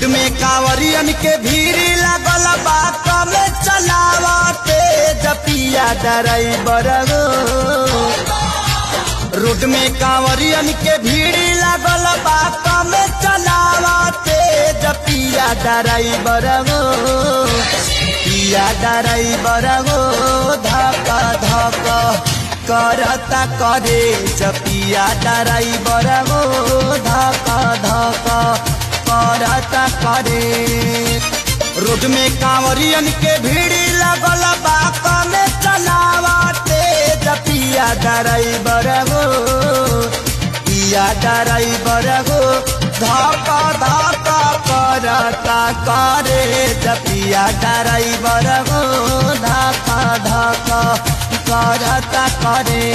Road में कांवरियन के भीड़ लगल बा कमे चलावते जपिया ड्राइवर हो। रोड में कांवरियन के भीड़ लगल बा कमे चलावते जपिया ड्राइवर हो। पिया ड्राइवर हो धक्का धक्का करता करे जपिया ड्राइवर हो धक्का धक्का करता करे। रोड में कांवरियन के भीड़ लगल बा कमे चलावते जपिया ड्राइवर हो। पिया ड्राइवर हो धक्का धक्का करता करे जपिया ड्राइवर हो धक्का धक्का करता करे।